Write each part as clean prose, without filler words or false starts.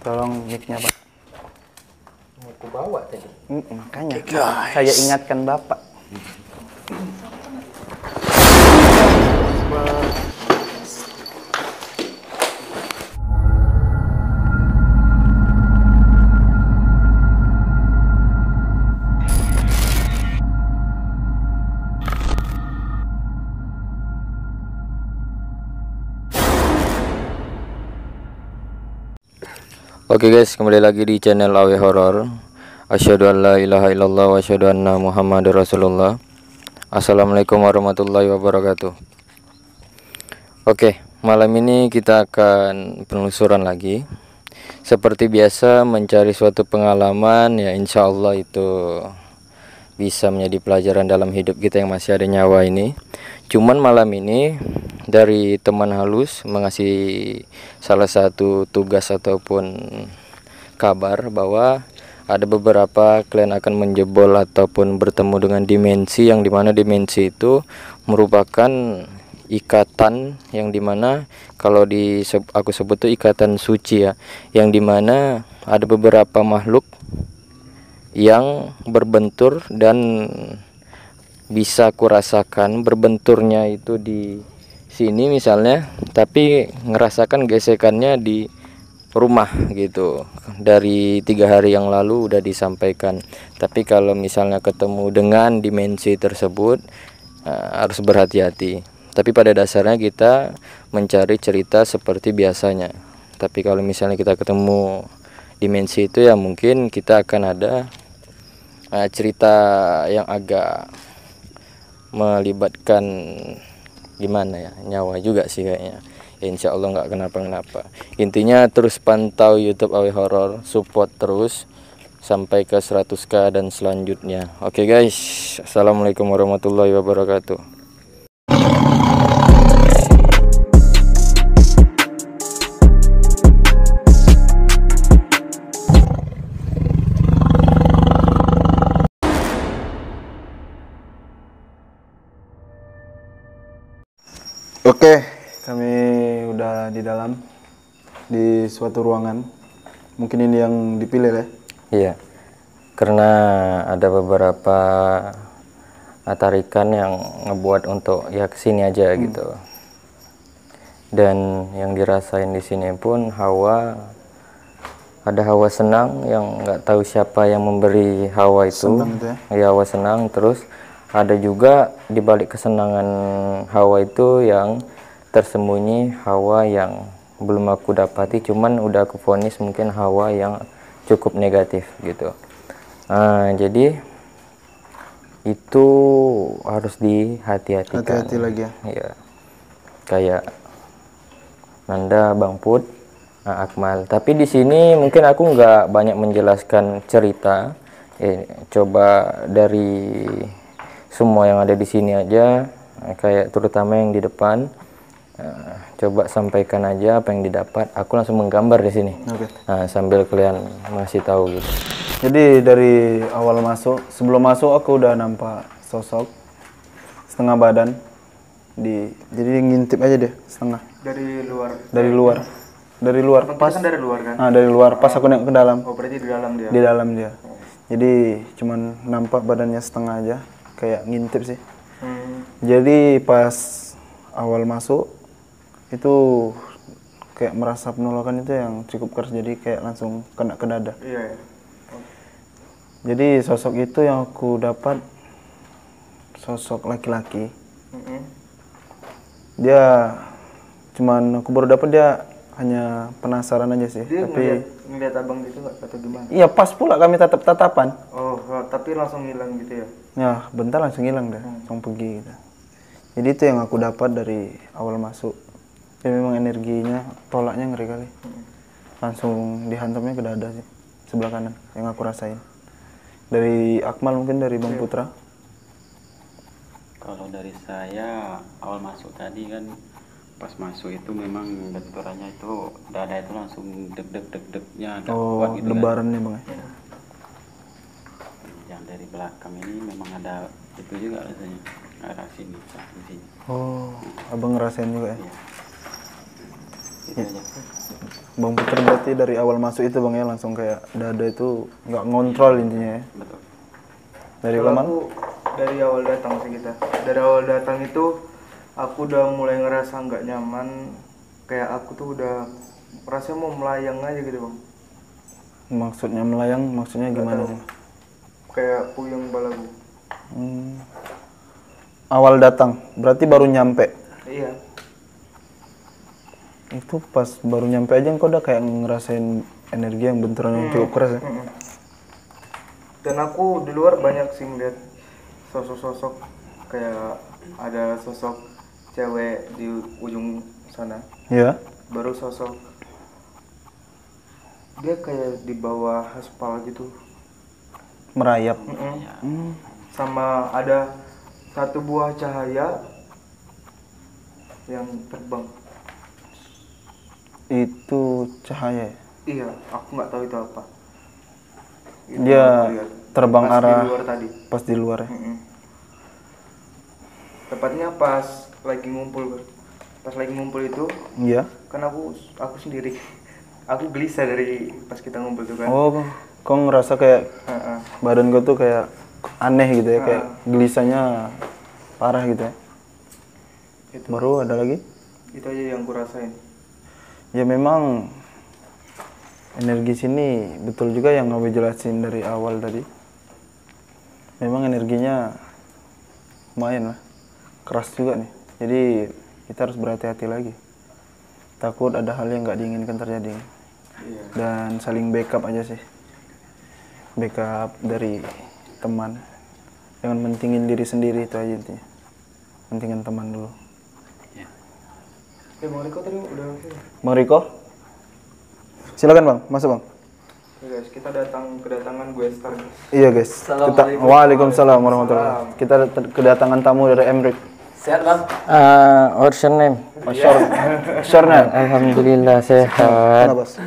Tolong mic-nya, Pak. Mau aku bawa tadi. Makanya saya ingatkan Bapak. Oke guys, kembali lagi di channel Awe Horor. Asyhadu an la ilaha illallah wa asyhadu anna Muhammadar Rasulullah. Assalamualaikum warahmatullahi wabarakatuh. Oke, malam ini kita akan penelusuran lagi. Seperti biasa, mencari suatu pengalaman, ya insya Allah itu bisa menjadi pelajaran dalam hidup kita yang masih ada nyawa ini. Cuman malam ini dari teman halus mengasih salah satu tugas ataupun kabar bahwa ada beberapa kalian akan menjebol ataupun bertemu dengan dimensi, yang dimana dimensi itu merupakan ikatan yang dimana kalau aku sebut itu ikatan suci ya, yang dimana ada beberapa makhluk yang berbentur dan bisa kurasakan berbenturnya itu di sini misalnya, tapi ngerasakan gesekannya di rumah gitu. Dari 3 hari yang lalu udah disampaikan. Tapi kalau misalnya ketemu dengan dimensi tersebut harus berhati-hati. Tapi pada dasarnya kita mencari cerita seperti biasanya. Tapi kalau misalnya kita ketemu dimensi itu ya mungkin kita akan ada cerita yang agak melibatkan gimana ya, nyawa juga sih kayaknya. Ya, insya Allah nggak kenapa-kenapa. Intinya terus pantau YouTube Awe Horor, support terus sampai ke 100k dan selanjutnya. Oke guys, assalamualaikum warahmatullahi wabarakatuh. Oke, kami udah di dalam di suatu ruangan. Mungkin ini yang dipilih ya? Iya, karena ada beberapa tarikan yang ngebuat untuk ya kesini aja gitu. Dan yang dirasain di sini pun ada hawa senang yang nggak tahu siapa yang memberi hawa itu. Senang itu ya? Ya, hawa senang. Terus ada juga di balik kesenangan hawa itu yang tersembunyi hawa yang belum aku dapati, cuman udah aku vonis mungkin hawa yang cukup negatif gitu. Jadi itu harus dihati-hatikan. Hati-hati lagi ya? Iya. Kayak Nanda, Bang Put, Akmal. Tapi di sini mungkin aku nggak banyak menjelaskan cerita. Coba dari semua yang ada di sini aja, kayak terutama yang di depan. Coba sampaikan aja apa yang didapat. Aku langsung menggambar di sini. Oke. Sambil kalian masih tahu gitu. Jadi dari awal masuk, sebelum masuk aku udah nampak sosok setengah badan jadi ngintip aja deh setengah. Dari luar. Dari luar pas. Kan dari luar kan? Dari luar pas aku nengok ke dalam. Oh, berarti di dalam dia. Di dalam dia. Jadi cuman nampak badannya setengah aja, kayak ngintip sih. Jadi pas awal masuk itu kayak merasa penolakan itu yang cukup keras, jadi kayak langsung kena ke dada. Iya. Jadi sosok itu yang aku dapat sosok laki-laki. Dia cuman aku baru dapat, dia hanya penasaran aja sih. Dia tapi ngeliat abang gitu nggak atau gimana? iya pas pula kami tatap-tatapan. Oh, tapi langsung hilang gitu ya? Ya bentar langsung hilang deh, langsung pergi gitu. Jadi itu yang aku dapat dari awal masuk. Ya memang energinya, tolaknya ngeri kali. Langsung dihantamnya ke dada sih, sebelah kanan yang aku rasain. Dari Akmal mungkin, dari Bang Putra. Kalau dari saya awal masuk tadi kan, pas masuk itu memang benturannya itu dada itu langsung deg-degnya agak kuat gitu lebarannya Bang ya? kan. Yang dari belakang ini memang ada itu juga rasanya, arah sini, di sini. Oh, abang ngerasain juga ya? Iya. gitu aja. Bang Puter berarti dari awal masuk itu bang ya langsung kayak dada itu nggak ngontrol intinya ya. Betul. Dari Kalau Kaman? aku dari awal datang sih kita. Dari awal datang itu aku udah mulai ngerasa nggak nyaman. Kayak aku tuh udah rasanya mau melayang aja gitu bang. Maksudnya melayang, maksudnya gimana tahu. nih? Kayak puyeng balagu. Awal datang, berarti baru nyampe. Iya. Itu pas baru nyampe aja kok udah kayak ngerasain energi yang benturan yang cukup keras ya. Dan aku di luar banyak sih ngeliat sosok-sosok kayak ada sosok cewek di ujung sana. Iya. Baru sosok dia kayak di bawah aspal gitu. Merayap. Sama ada satu buah cahaya yang terbang. Itu cahaya ya? Iya, aku nggak tahu itu apa. Itu Dia aku lihat. terbang Pas arah di luar tadi. pas di luar ya. Tepatnya pas lagi ngumpul. Pas lagi ngumpul itu Iya. kan aku sendiri. Aku gelisah dari pas kita ngumpul tuh kan. Oh, kok ngerasa kayak Heeh. badan gue tuh kayak aneh gitu ya, kayak gelisahnya parah gitu ya. Itu. Baru ada lagi? Itu aja yang ku rasain. Ya memang energi sini betul juga yang Ngawi jelasin dari awal tadi. Memang energinya lumayan lah, keras juga nih. Jadi kita harus berhati-hati lagi. Takut ada hal yang nggak diinginkan terjadi. Iya. Dan saling backup aja sih. Backup dari teman. Jangan mentingin diri sendiri itu aja intinya. Pentingin teman dulu. Bang Riko tadi udah sini. Bang Riko? Silakan Bang, masuk Bang. Ya guys, kita kedatangan gue Star. Iya guys. Waalaikumsalam warahmatullahi wabarakatuh. Kita kedatangan tamu dari Emrik. Sehat bang? What's your name? Shorna. Alhamdulillah sehat. Mana bos?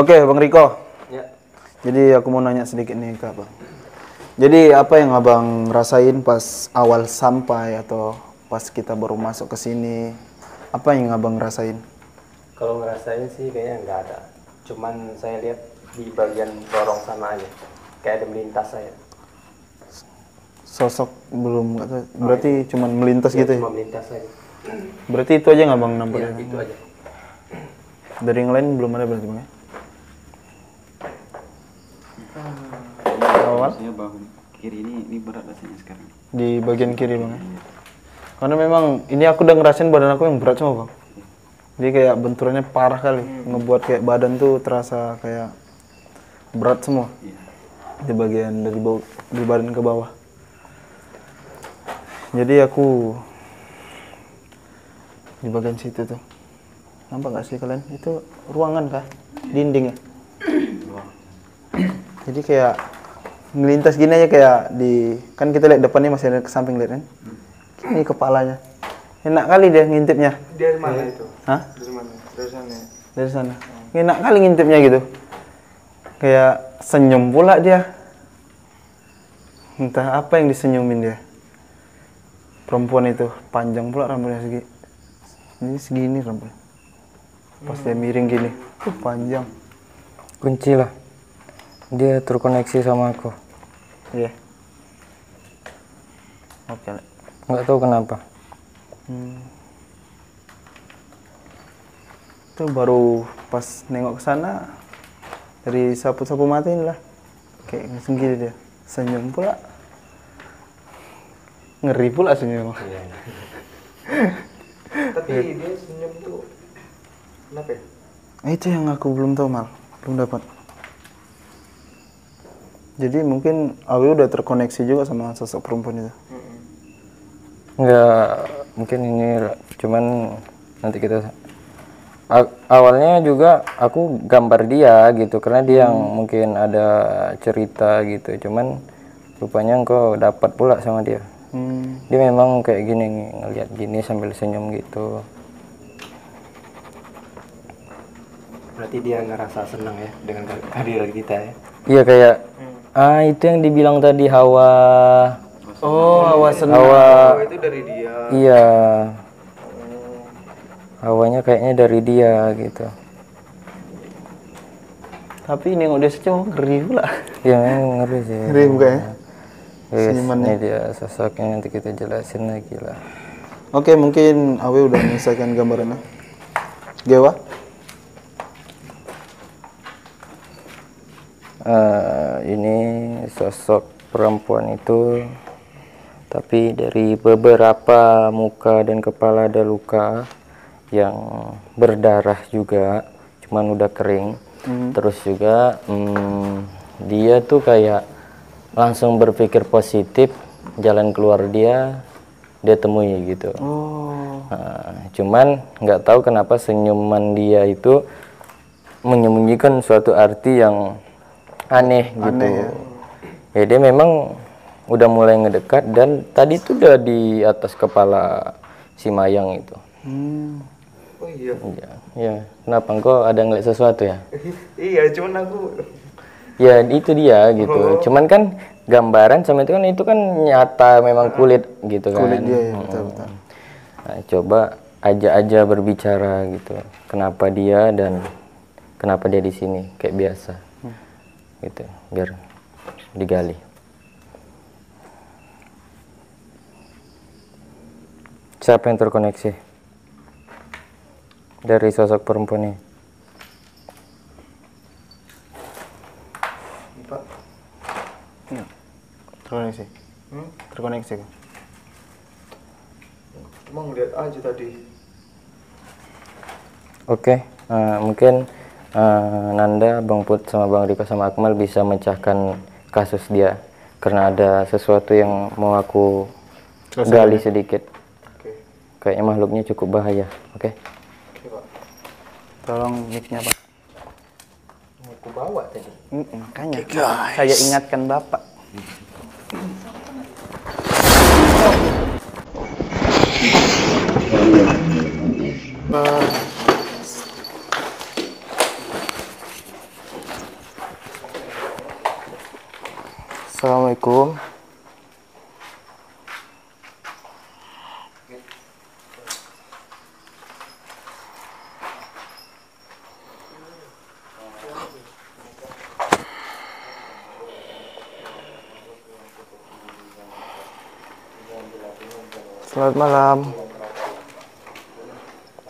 Oke Bang Riko. Ya. Jadi aku mau nanya sedikit nih Kak Bang. Jadi apa yang Abang rasain pas awal sampai atau pas kita baru masuk ke sini? Apa yang Abang rasain? Kalau ngerasain sih kayaknya nggak ada. Cuman saya lihat di bagian lorong sana aja. Kayak ada melintas saya. Sosok belum nggak tahu. Berarti cuman melintas gitu ya? Cuma melintas saja. Berarti itu aja nggak Bang nampaknya? Itu aja. Dari yang lain belum ada berarti Bang ya? Awal? Saya bahu kiri ini berat rasanya sekarang. Di bagian kiri Bang ya? Karena memang ini aku udah ngerasain badan aku yang berat semua Bang. Jadi kayak benturannya parah kali, ngebuat kayak badan tuh terasa kayak berat semua. Di bagian dari bawah, di badan ke bawah. Jadi aku di bagian situ tuh. Nampak nggak sih kalian? Itu ruangan kah? Dinding ya? Jadi kayak melintas gini aja kayak di, kan kita lihat depannya masih ada ke samping lihat kan? Ini kepalanya. Enak kali dia ngintipnya. Dari mana itu? Hah? Dari mana? Dari sana ya? Dari sana. Enak kali ngintipnya gitu. Kayak senyum pula dia. Entah apa yang disenyumin dia. Perempuan itu panjang pula rambutnya segini. Ini segini rambutnya. Pas dia miring gini, panjang. Kunci lah. Dia terkoneksi sama aku. Iya. Oke. Le. Nggak tahu kenapa. Itu baru pas nengok ke sana dari sapu-sapu mata inilah. Kayak langsung gini dia. Senyum pula. Ngeri pula senyum. Tapi dia senyum tuh kenapa ya? Itu yang aku belum tahu Mal, belum dapat. Jadi mungkin Awi udah terkoneksi juga sama sosok perempuan itu. Nggak, mungkin ini cuman nanti kita awalnya juga aku gambar dia gitu karena dia yang mungkin ada cerita gitu, cuman rupanya engkau dapat pula sama dia. Dia memang kayak gini ngelihat gini sambil senyum gitu. Berarti dia ngerasa senang ya dengan kehadiran kita ya. Iya kayak itu yang dibilang tadi hawa. Oh, awas senang. Hawa. Oh, itu dari dia. Iya. Hawanya kayaknya dari dia gitu. Tapi ini udah cuma ngeri pula. Ya memang ngeri sih. Ngeri mukanya. Guys, Senyumannya. ini dia sosoknya, nanti kita jelasin lagi lah. Oke, mungkin Awe udah menyelesaikan gambarannya. Gewa? Ini sosok perempuan itu, tapi dari beberapa muka dan kepala ada luka yang berdarah juga, cuman udah kering. Terus juga dia tuh kayak langsung berpikir positif, jalan keluar dia temui gitu. Cuman nggak tahu kenapa senyuman dia itu menyembunyikan suatu arti yang aneh gitu. Ya dia memang udah mulai ngedekat, dan tadi tuh udah di atas kepala si Mayang itu. Oh iya. Ya. Kenapa engkau ada ngeliat sesuatu ya? Iya, cuman aku Ya itu dia gitu. Cuman kan gambaran sama itu kan nyata, memang kulit gitu kan. Kulit dia ya, betul-betul. Nah, coba aja berbicara gitu. Kenapa dia dan kenapa dia di sini kayak biasa. Gitu, biar digali. Siapa yang terkoneksi dari sosok perempuan ini? Pak. Terkoneksi. Terkoneksi kan? Cuma ngeliat aja tadi. Oke, mungkin Nanda, Bang Put, sama Bang Riko, sama Akmal bisa mecahkan kasus dia, karena ada sesuatu yang mau aku gali sedikit. Kayaknya makhluknya cukup bahaya. Oke. Oke, Pak. Tolong mic-nya, Pak. Aku bawa tadi. Makanya saya ingatkan Bapak. Assalamualaikum. Selamat malam.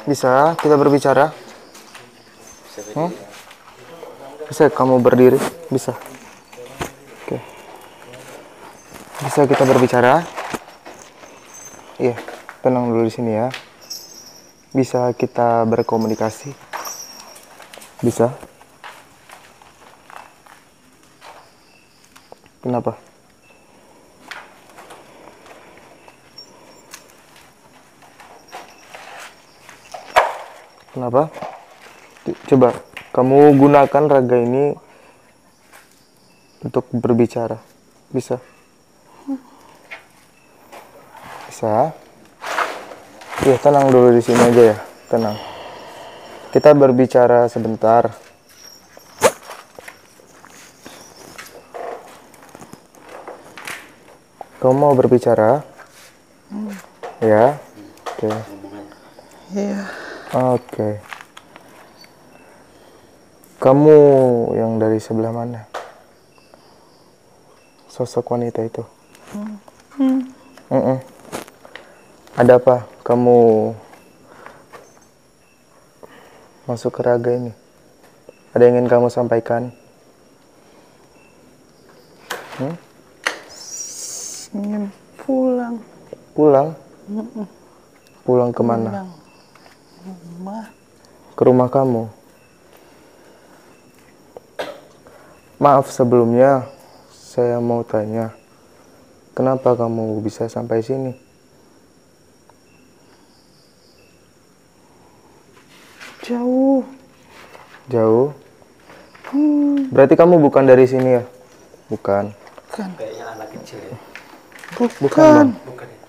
Bisa kita berbicara? Bisa kamu berdiri? Bisa. Oke. Bisa kita berbicara? Iya, tenang dulu di sini ya. Bisa kita berkomunikasi? Bisa. Kenapa? Kenapa? Coba kamu gunakan raga ini untuk berbicara. Bisa? Bisa? Ya, tenang dulu di sini aja ya. Tenang. Kita berbicara sebentar. Kamu mau berbicara? Ya? Oke. Iya. Oke. Kamu yang dari sebelah mana? Sosok wanita itu. Ada apa? Kamu masuk ke raga ini? Ada yang ingin kamu sampaikan? Ingin pulang. Pulang? Pulang kemana? Rumah. Ke rumah kamu. Maaf sebelumnya, saya mau tanya, kenapa kamu bisa sampai sini? Jauh. Jauh? Berarti kamu bukan dari sini ya? Bukan. Kayaknya anak kecil ya. Bukan, Bang. Bukan ya?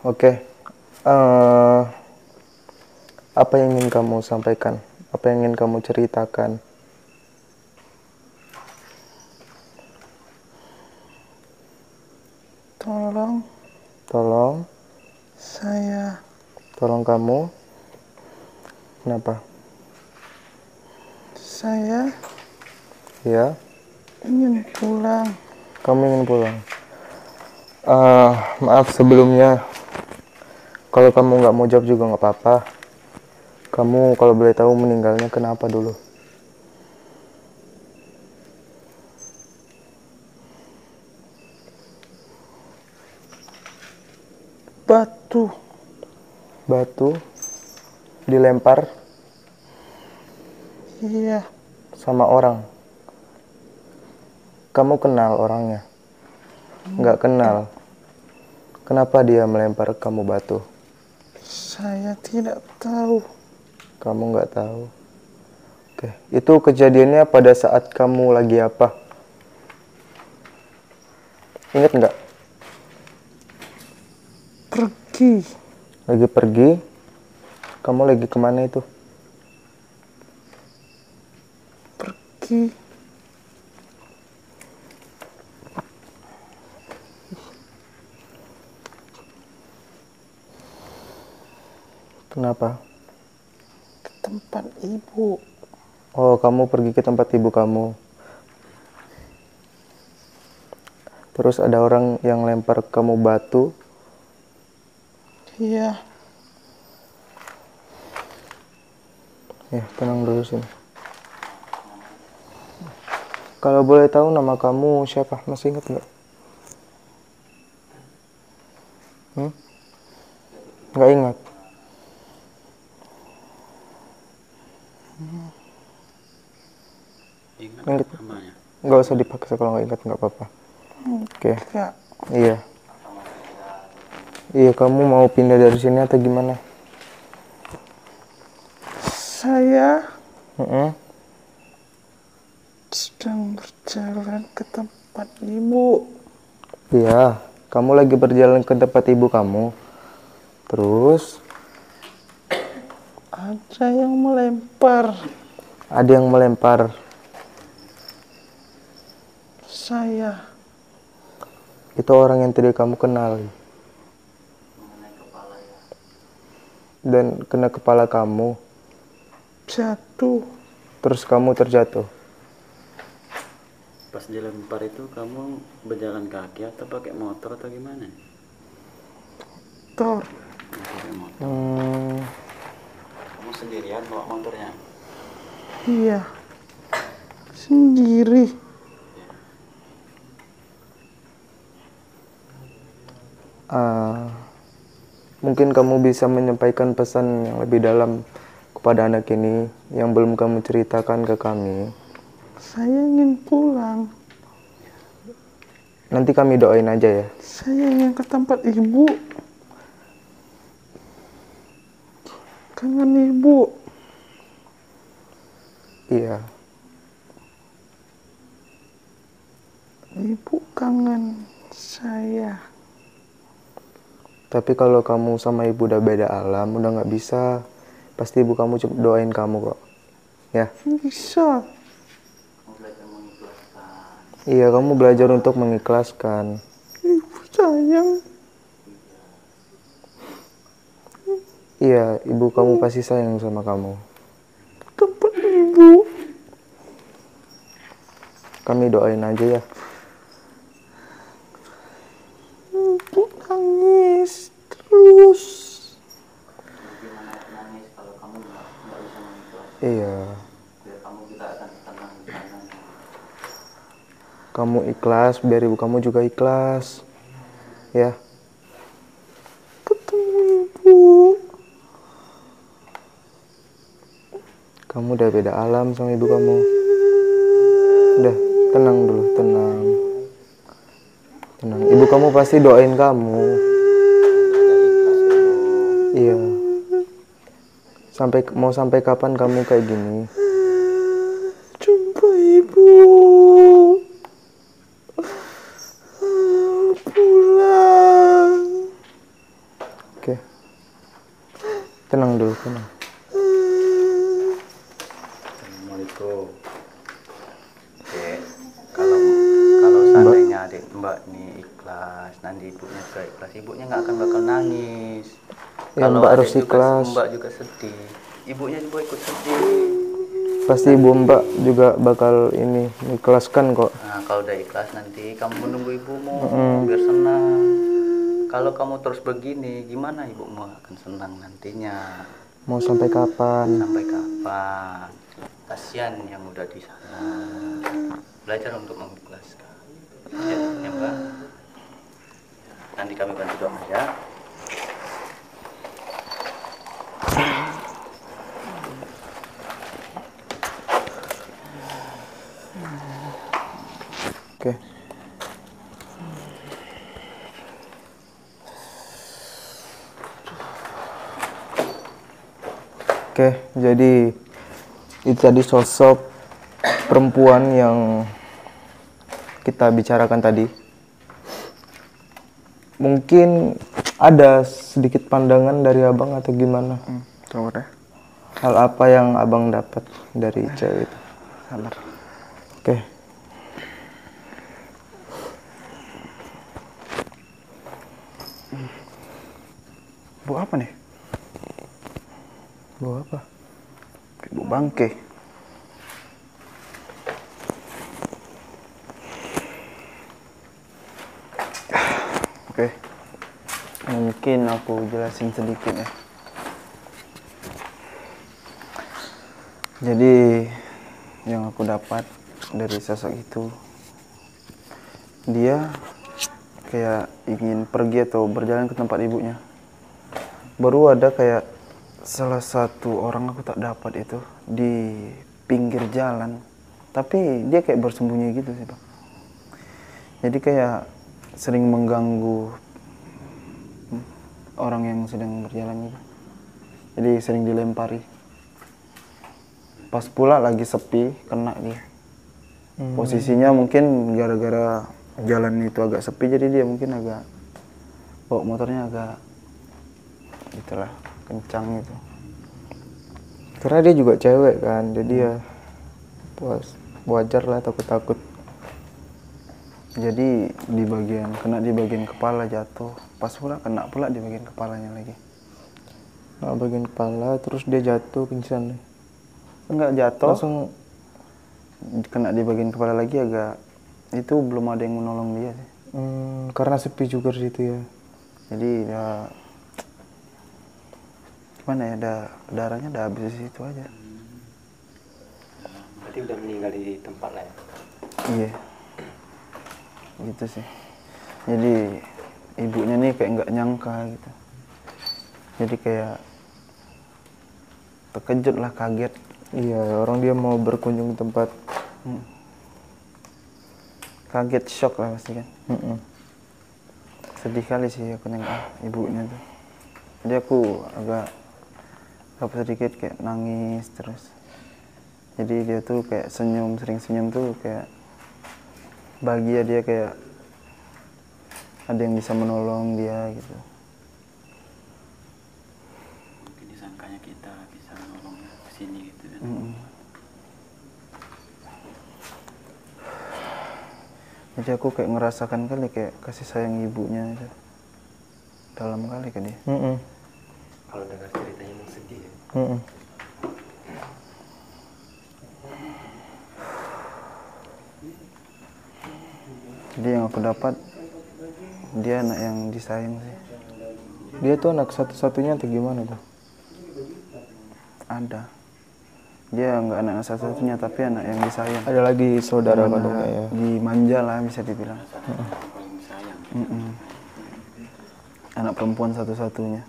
Oke. Apa yang ingin kamu sampaikan? Apa yang ingin kamu ceritakan? Tolong Tolong. saya tentang kamu. Kenapa? Saya Ya, ingin pulang. kamu ingin pulang. Maaf sebelumnya. Kalau kamu nggak mau jawab juga nggak apa-apa. Kamu kalau boleh tahu meninggalnya kenapa dulu? Batu. Batu dilempar Iya. sama orang. Kamu kenal orangnya? Nggak kenal. Kenapa dia melempar kamu batu? Saya tidak tahu. Kamu nggak tahu. Oke, itu kejadiannya pada saat kamu lagi apa? Ingat nggak? Pergi. Lagi pergi. Kamu lagi kemana itu? Pergi. Kenapa? Ke tempat ibu. Oh, kamu pergi ke tempat ibu kamu. Terus ada orang yang lempar kamu batu. Iya. Ya, tenang dulu sini. Kalau boleh tahu nama kamu siapa? Masih ingat nggak? Nggak ingat? Ingat namanya? Nggak usah dipaksa kalau nggak ingat, nggak apa-apa. Oke. Enggak. Iya. Iya, kamu mau pindah dari sini atau gimana? Saya Mm-mm. sedang berjalan ke tempat ibu. Iya, kamu lagi berjalan ke tempat ibu kamu. Terus Ada yang melempar ada yang melempar. saya. Itu orang yang tidak kamu kenal. Dan kena kepala kamu. Jatuh. Terus kamu terjatuh. Pas dilempar itu kamu berjalan kaki atau pakai motor atau gimana? Tor. Pakai motor. Hmm, Kamu sendirian bawa motornya? Iya. Sendiri. mungkin kamu bisa menyampaikan pesan yang lebih dalam kepada anak ini yang belum kamu ceritakan ke kami. Saya ingin pulang. Nanti kami doain aja ya. Saya ingin ke tempat ibu. Kangen ibu. Iya. Ibu kangen saya. Tapi kalau kamu sama ibu udah beda alam, udah nggak bisa. Pasti ibu kamu doain kamu kok. Ya. Bisa. Iya, kamu belajar untuk mengikhlaskan. Ibu sayang. Iya, ibu kamu pasti sayang sama kamu. Tempat ibu. Kami doain aja ya. Ibu nangis terus. Nangis kalau kamu nggak bisa mengikhlas. Iya. Biar kamu juga akan tenang di sana. Kamu ikhlas, biar ibu kamu juga ikhlas. Ya. Ketemu ibu. Kamu udah beda alam sama ibu kamu. Udah, tenang dulu, tenang. Tenang. Ibu kamu pasti doain kamu. Iya. Sampai kapan kamu kayak gini? Jumpa ibu. Pulang. Oke. Tenang dulu, tenang. Assalamualaikum. Oke, kalau seandainya adik Mbak nih ikhlas, nanti ibunya juga ikhlas, ibunya nggak akan bakal nangis. Ya, Kalau Mbak adek harus ikhlas. Mbak juga sedih. Ibunya juga ikut sedih. Pasti ibu Mbak juga bakal ini mengikhlaskan kok. Nah, kalau udah ikhlas nanti kamu menunggu ibumu biar senang. Kalau kamu terus begini, gimana ibumu akan senang nantinya? Mau sampai kapan? Sampai kapan? Kasihan yang udah di sana. Belajar untuk mengikhlaskan. Ya, Mbak. Nanti kami bantu doa ya. Oke. Oke, jadi itu tadi sosok perempuan yang kita bicarakan tadi. Mungkin ada sedikit pandangan dari abang atau gimana? Coba deh. Hal apa yang abang dapat dari cewek itu? Sabar. Oke. Bu apa nih? Bu apa? Bu bangke. Oke. Mungkin aku jelasin sedikit ya. Jadi yang aku dapat dari sosok itu, dia kayak ingin pergi atau berjalan ke tempat ibunya. Baru ada kayak salah satu orang aku tak dapat itu di pinggir jalan, tapi dia kayak bersembunyi gitu sih Pak. Jadi kayak sering mengganggu orang yang sedang berjalan gitu. Jadi sering dilempari. Pas pula lagi sepi, kena dia. Posisinya mungkin gara-gara jalan itu agak sepi, jadi dia mungkin agak bawa motornya agak itulah kencang gitu. Karena dia juga cewek kan, jadi ya wajar lah takut-takut. Jadi kena di bagian kepala jatuh, pas pula kena pula di bagian kepalanya lagi. Nah, bagian kepala terus dia jatuh pingsan. Enggak jatuh, langsung kena di bagian kepala lagi agak, itu belum ada yang menolong dia sih. Karena sepi juga di situ ya. Jadi ya gimana ya, darahnya udah habis di situ aja. Berarti udah meninggal di tempat lah ya? Iya, gitu sih. Jadi ibunya nih kayak nggak nyangka gitu. Jadi kayak terkejut lah, kaget. Iya, orang dia mau berkunjung ke tempat. Kaget, shock lah pasti kan. Sedih kali sih aku nengok ibunya tuh. Jadi aku agak sedikit kayak nangis terus. Jadi dia tuh kayak senyum, sering senyum tuh kayak bahagia, dia kayak ada yang bisa menolong dia gitu. Mungkin disangkanya kita bisa menolong kesini gitu kan. Jadi aku kayak ngerasakan kali kayak kasih sayang ibunya itu dalam kali ke dia. Kalau dengar ceritanya emang sedih ya? Jadi yang aku dapat, dia anak yang disayang sih. Dia tuh anak satu-satunya atau gimana tuh? Ada. Dia nggak anak satu-satunya, tapi anak yang disayang. Ada lagi saudara kandungnya ya? Dimanja lah bisa dibilang. Paling sayang. Anak perempuan satu-satunya.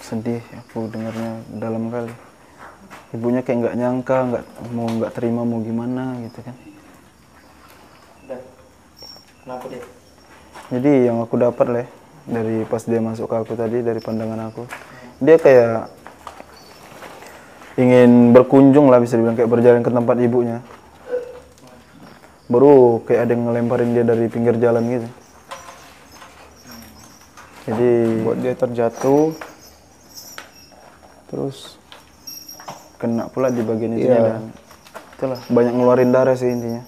Sedih aku dengarnya dalam kali. Ibunya kayak nggak nyangka, nggak terima mau gimana gitu kan. Kenapa dia? Jadi yang aku dapat lah dari pas dia masuk ke aku tadi, dari pandangan aku, dia kayak ingin berkunjung lah, bisa dibilang kayak berjalan ke tempat ibunya. Baru kayak ada yang ngelemparin dia dari pinggir jalan gitu. Jadi buat dia terjatuh, terus kena pula di bagian itunya dan itulah banyak ngeluarin darah sih intinya.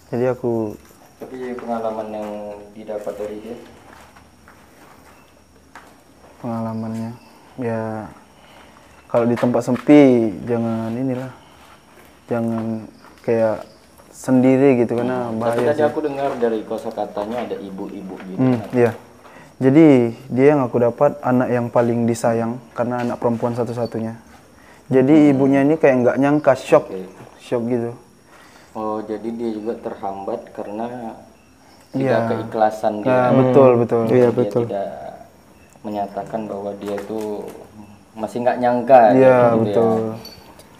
Jadi aku Tapi pengalaman yang didapat dari dia, pengalamannya ya kalau di tempat sepi jangan inilah, jangan kayak sendiri gitu karena tapi bahaya tadi sih. aku dengar dari kosakatanya ada ibu-ibu gitu. Iya. Jadi dia yang aku dapat anak yang paling disayang karena anak perempuan satu-satunya. Jadi ibunya ini kayak nggak nyangka, shock gitu. Oh, jadi dia juga terhambat karena tidak Iya. keikhlasan dia. Nah, betul. Dia tidak menyatakan bahwa dia itu masih nggak nyangka. Iya, gitu betul. Ya.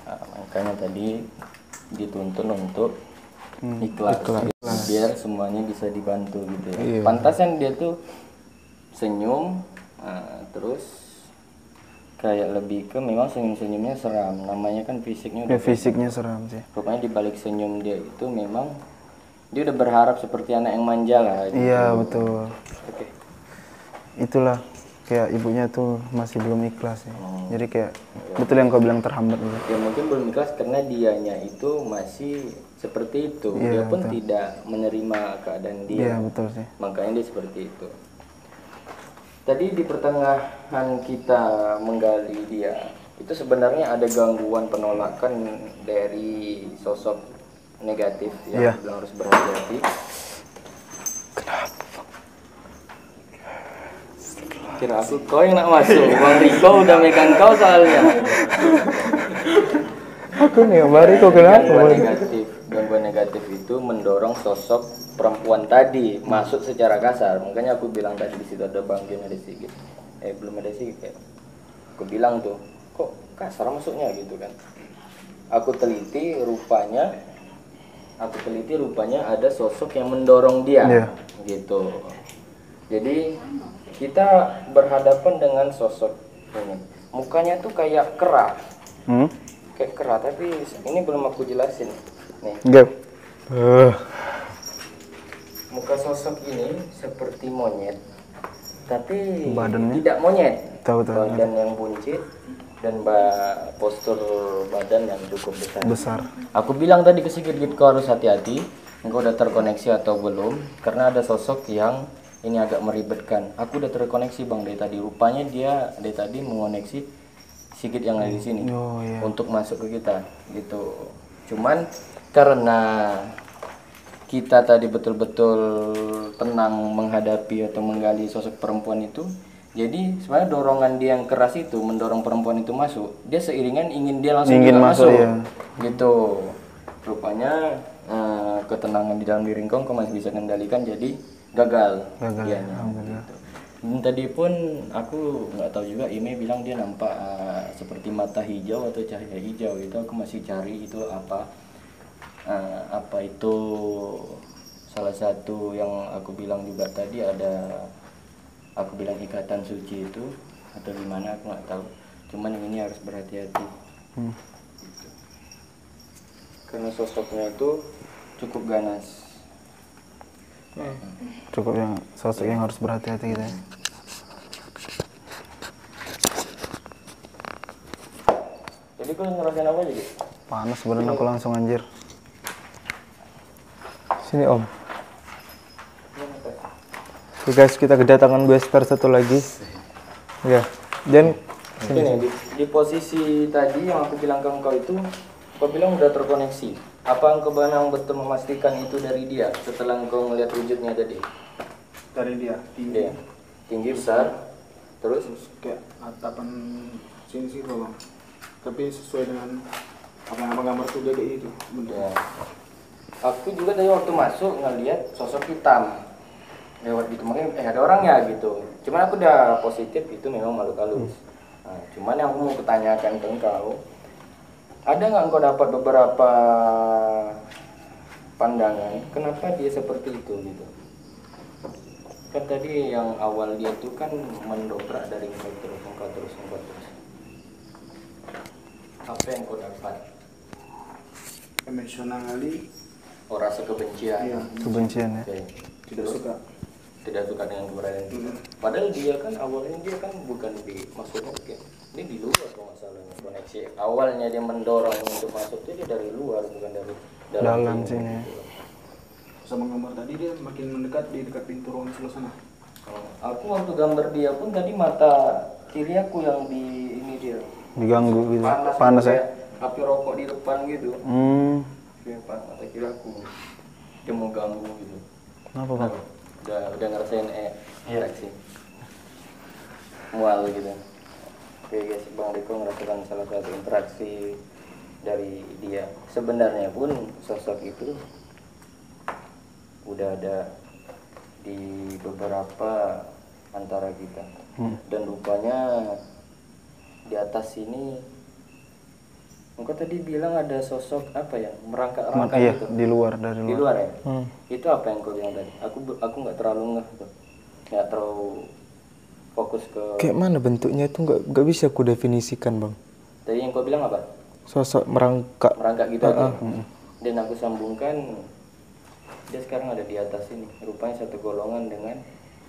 Nah, makanya tadi dituntun untuk ikhlas. Biar semuanya bisa dibantu gitu ya. Pantasan dia tuh senyum, terus kayak lebih ke memang senyum-senyumnya seram. Namanya kan fisiknya Ya udah fisiknya seram sih. rupanya di balik senyum dia itu memang dia udah berharap seperti anak yang manja lah gitu. Iya, betul. Oke. Itulah kayak ibunya tuh masih belum ikhlas ya. Jadi kayak betul yang kau bilang terhambat gitu. Ya mungkin belum ikhlas karena dianya itu masih seperti itu. Dia pun tidak menerima keadaan dia. Iya, betul sih. Makanya dia seperti itu. Tadi di pertengahan kita menggali dia, itu sebenarnya ada gangguan penolakan dari sosok negatif yang bilang harus berhati-hati. Kira aku kau yang nak masuk, Bang Riko udah megang kau soalnya. Aku nih, Bari kok Gangguan negatif itu mendorong sosok perempuan tadi masuk secara kasar. Makanya aku bilang tadi di situ ada Bang Jun, ada Sigit. Belum ada Sigit kayak. Aku bilang tuh, kok kasar masuknya gitu kan. Aku teliti rupanya ada sosok yang mendorong dia gitu. Jadi kita berhadapan dengan sosok ini. Mukanya tuh kayak kera. Kayak kera, tapi ini belum aku jelasin. Nih. Muka sosok ini seperti monyet, tapi Badannya? tidak monyet. Tahu. Badan yang buncit dan postur badan yang cukup besar. Aku bilang tadi ke Sigit, kau harus hati-hati. Engkau udah terkoneksi atau belum? Karena ada sosok yang ini agak meribetkan. Aku udah terkoneksi Bang dari tadi. Rupanya dia dari tadi mengoneksi Sigit yang ada di sini untuk masuk ke kita gitu. Cuman karena kita tadi betul-betul tenang menghadapi atau menggali sosok perempuan itu, jadi sebenarnya dorongan dia yang keras itu mendorong perempuan itu masuk, dia seiringan ingin dia langsung juga masuk gitu. Rupanya ketenangan di dalam diri kau masih bisa kendalikan, jadi gagal dianya gitu. Dan tadi pun aku nggak tahu juga, Ime bilang dia nampak seperti mata hijau atau cahaya hijau gitu. Aku masih cari itu apa itu. Salah satu yang aku bilang juga tadi ada, aku bilang ikatan suci itu atau gimana aku nggak tahu. Cuman yang ini harus berhati-hati karena sosoknya itu cukup ganas. Cukup yang sosok yang harus berhati-hati gitu ya. Jadi kau ngerasain apa aja gitu? Panas badan aku langsung anjir. Sini Om. Oke guys, kita kedatangan bester satu lagi. Ya, dan Ini di posisi tadi yang aku bilang ke engkau itu, kau bilang udah terkoneksi. Apa engkau betul memastikan itu dari dia setelah engkau melihat wujudnya tadi? Dari dia Dia tinggi besar, terus kayak atapan sini sih bang, tapi sesuai dengan apa yang abang gambar tuh dia kayak gitu. ya. Aku juga tadi waktu masuk ngelihat sosok hitam lewat gitu, makanya ada orangnya gitu. Cuman aku udah positif itu memang makhluk halus. Nah, cuman yang aku mau pertanyakan ke engkau, ada nggak engkau dapat beberapa pandangan kenapa dia seperti itu gitu? Kan tadi yang awal dia tuh kan mendobrak dari engkau terus. Apa yang kau dapat? Emosional kali, Rasa kebencian. Iya. Kebencian ya. Oke. tidak suka. Tidak suka dengan keberadaan itu. Padahal dia kan awalnya dia kan bukan di, maksudnya kayak ini di luar kalau masalahnya koneksi. Awalnya dia mendorong untuk masuk itu dia dari luar, bukan dari Dalam sini, sini. gitu. sama gambar tadi dia makin mendekat di dekat pintu ruang sebelah sana. Aku waktu gambar dia pun tadi mata kiri aku yang di ini dia Diganggu gitu. panas ya. kayak api rokok di depan gitu. Kayak mata kiri aku dia mau ganggu gitu. Kenapa bang? Udah ngerasain reaksi mual gitu. Oke guys, Bang Riko ngerasakan salah satu interaksi dari dia. Sebenarnya pun sosok itu udah ada di beberapa antara kita. Dan rupanya di atas sini engkau tadi bilang ada sosok apa ya, merangkak-rangkak Iya, gitu. di luar, dari Di luar. luar ya? Itu apa yang kau bilang tadi? Aku nggak terlalu ngeh tuh. Nggak terlalu fokus ke. Kayak mana bentuknya itu nggak bisa aku definisikan bang. Tadi yang kau bilang apa? Sosok merangkak. Merangkak gitu aja. Dan aku sambungkan dia sekarang ada di atas ini. Rupanya satu golongan dengan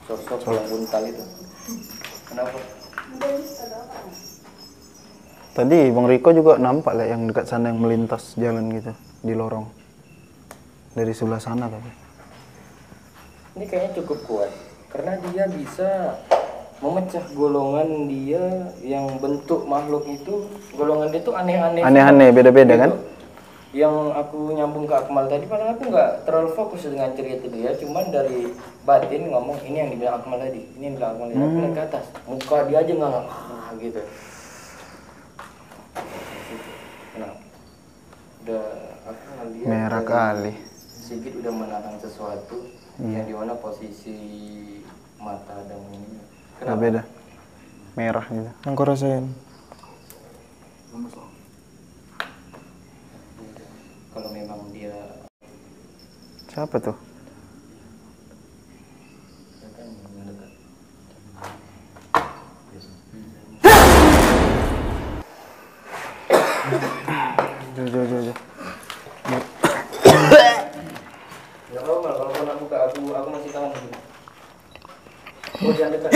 sosok yang buntal itu. Kenapa? Tadi Bang Riko juga nampak lah yang dekat sana yang melintas jalan gitu di lorong dari sebelah sana tapi. Ini kayaknya cukup kuat karena dia bisa memecah golongan dia yang bentuk makhluk itu. Golongan dia tuh aneh-aneh. Aneh-aneh, beda-beda gitu. kan? Yang aku nyambung ke Akmal tadi, padahal aku nggak terlalu fokus dengan cerita dia, cuman dari batin ngomong ini yang dibilang Akmal tadi, ini yang dibilang Akmal tadi. Aku lihat ke atas, muka dia aja nggak gitu. Nah, udah aku ngeliat Merah dari kali. Sigit udah menahan sesuatu yang dimana posisi mata dan ini. Kenapa? Beda. Merah gitu. Yang kau rasain? Kalau memang dia Siapa tuh? kan mendekat. Jauh. Nggak apa-apa, kalau kau nak buka aku masih tahan dulu. Oh, jangan dekat.